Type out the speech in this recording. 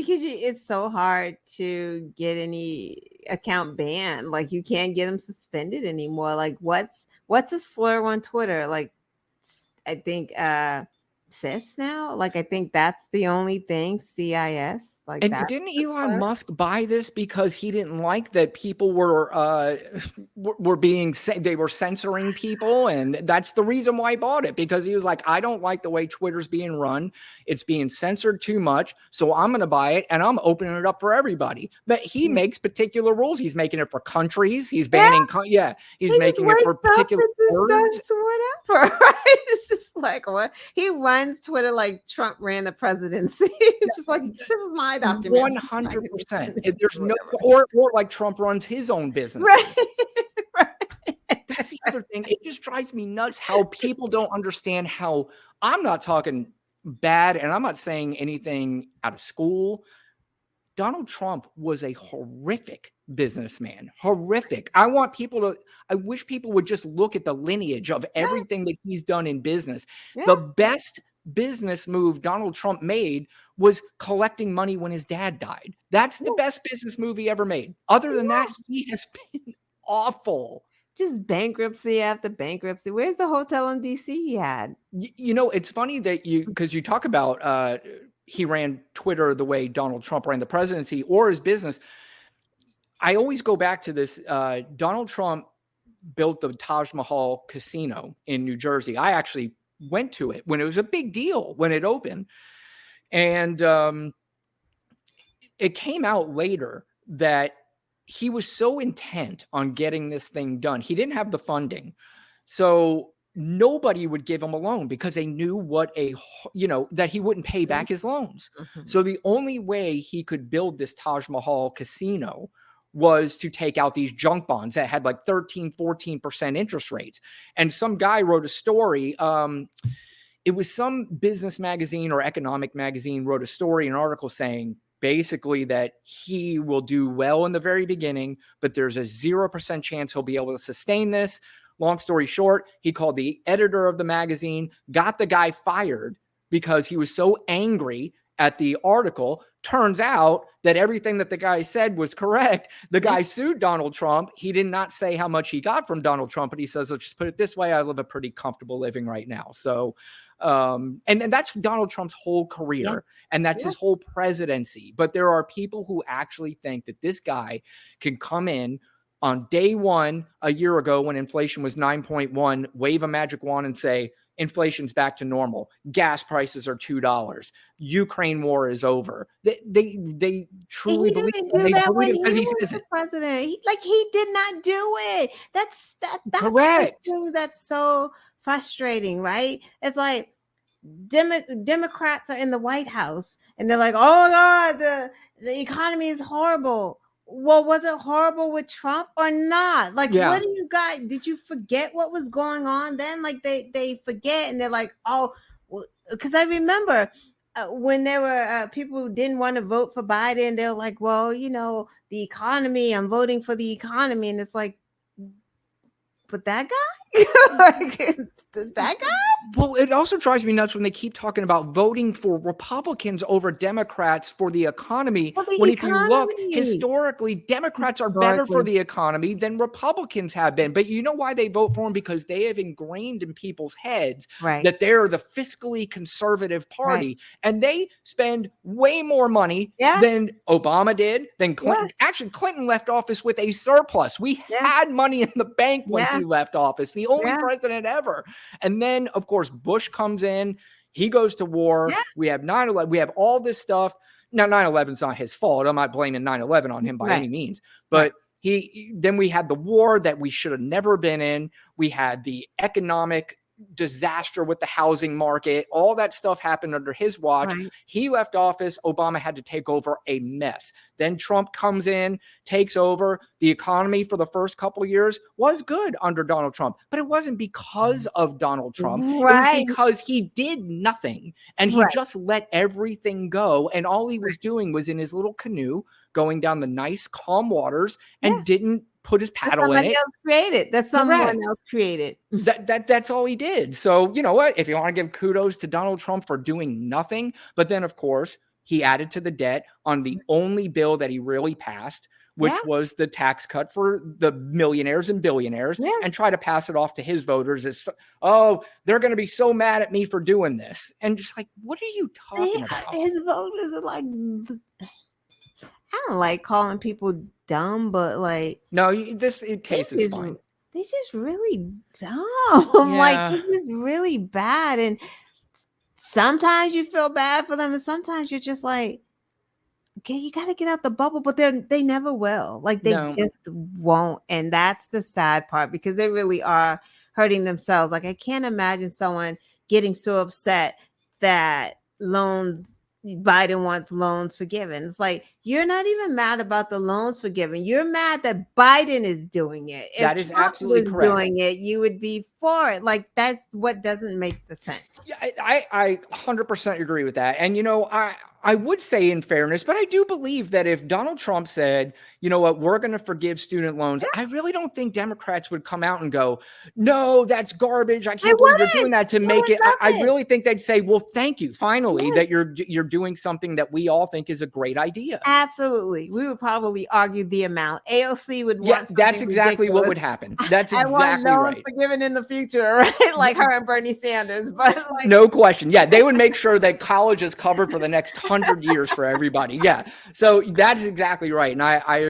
because it's so hard to get any account banned. Like you can't get them suspended anymore. Like what's a slur on Twitter? Like I think cis now. Like I think that's the only thing. CIS. Like And that's didn't the Elon slur. Musk buy this because he didn't like that people were being they were censoring people, and that's the reason why he bought it, because he was like, I don't like the way Twitter's being run. It's being censored too much, so I'm going to buy it and I'm opening it up for everybody. But he makes particular rules. He's making it for countries. He's banning he's He just making it for wakes up particular and just words. does whatever. Right? It's just like what he runs Twitter like Trump ran the presidency. It's just like this is my document. 100%. There's no, Whatever. or like Trump runs his own Right. businesses. That's the other thing. It just drives me nuts how people don't understand how, I'm not talking bad and I'm not saying anything out of school. Donald Trump was a horrific businessman. Horrific. I wish people would just look at the lineage of everything that he's done in business. Yeah. The best business move Donald Trump made was collecting money when his dad died. That's the best business move he ever made. Other than that, he has been awful. Just bankruptcy after bankruptcy. Where's the hotel in DC he had? It's funny that because you talk about he ran Twitter the way Donald Trump ran the presidency or his business. I always go back to this. Donald Trump built the Taj Mahal casino in New Jersey. I actually went to it when it was a big deal when it opened. And it came out later that he was so intent on getting this thing done. He didn't have the funding. So nobody would give him a loan because they knew that he wouldn't pay back his loans. So the only way he could build this Taj Mahal casino was to take out these junk bonds that had like 13-14% interest rates. And some guy wrote a story. It was some business magazine or economic magazine wrote a story, an article saying basically that he will do well in the very beginning, but there's a 0% chance he'll be able to sustain this. Long story short, he called the editor of the magazine, got the guy fired because he was so angry at the article. Turns out that everything that the guy said was correct. The guy sued Donald Trump. He did not say how much he got from Donald Trump, but he says, let's just put it this way, I live a pretty comfortable living right now. So, and that's Donald Trump's whole career, and that's his whole presidency. But there are people who actually think that this guy can come in on day one a year ago when inflation was 9.1, wave a magic wand and say, inflation's back to normal. Gas prices are $2. Ukraine war is over. They truly believe it. Do They that believe when it because he he was says the it. president. He did not do it. That's Correct. the thing that's so frustrating, right? It's like Democrats are in the White House and they're like, oh God, the economy is horrible. Well, was it horrible with Trump or not? Like, what do you got? Did you forget what was going on then? Like they forget and they're like, oh, because I remember when there were people who didn't want to vote for Biden, they're like, well, the economy, I'm voting for the economy. And it's like, but that guy? That guy? Well, it also drives me nuts when they keep talking about voting for Republicans over Democrats for the economy. If you look, historically, Democrats are better for the economy than Republicans have been. But you know why they vote for them? Because they have ingrained in people's heads that they're the fiscally conservative party. And they spend way more money than Obama did, than Clinton. Actually, Clinton left office with a surplus. We had money in the bank when he left office, the only president ever. And then, of course, Bush comes in, he goes to war. We have 9/11. We have all this stuff. Now, 9/11 is not his fault. I'm not blaming 9/11 on him by any means. But then we had the war that we should have never been in. We had the economic disaster with the housing market. All that stuff happened under his watch. He left office. Obama had to take over a mess. Then Trump comes in, takes over. The economy for the first couple of years was good under Donald Trump, but it wasn't because of Donald Trump. It was because he did nothing and he just let everything go. And all he was doing was in his little canoe going down the nice, calm waters and didn't put his paddle in it. Someone else created. That's all he did. So, you know what? If you want to give kudos to Donald Trump for doing nothing, but then, of course, he added to the debt on the only bill that he really passed, which Yeah. was the tax cut for the millionaires and billionaires, Yeah. and try to pass it off to his voters as, oh, they're going to be so mad at me for doing this. And just like, what are you talking about? His voters are like, I don't like calling people dumb, but like, No, this they case is just, fine. they just really dumb. Like, Yeah. this is really bad. And sometimes you feel bad for them, and sometimes you're just like, okay, you got to get out the bubble, but they never will. Like, they No. just won't. And that's the sad part, because they really are hurting themselves. Like, I can't imagine someone getting so upset that Biden wants loans forgiven. It's like, you're not even mad about the loans forgiven. You're mad that Biden is doing it. If That is Trump absolutely was correct. doing it, you would be for it. Like, that's what doesn't make the sense. Yeah, I 100% agree with that. And, I would say in fairness, but I do believe that if Donald Trump said, you know what, we're going to forgive student loans, I really don't think Democrats would come out and go, no, that's garbage. I They can't believe you're wouldn't. doing that to They make would it. love I it. really think they'd say, well, thank you, finally, that Yes. you're doing something that we all think is a great idea. Absolutely. We would probably argue the amount. AOC would Yeah, want that's something exactly what would ridiculous. happen. That's I want exactly loans right. forgiven in the future, right? Like her and Bernie Sanders. But like, No question. Yeah, they would make sure that college is covered for the next 100 years for everybody. Yeah. So that's exactly right. And I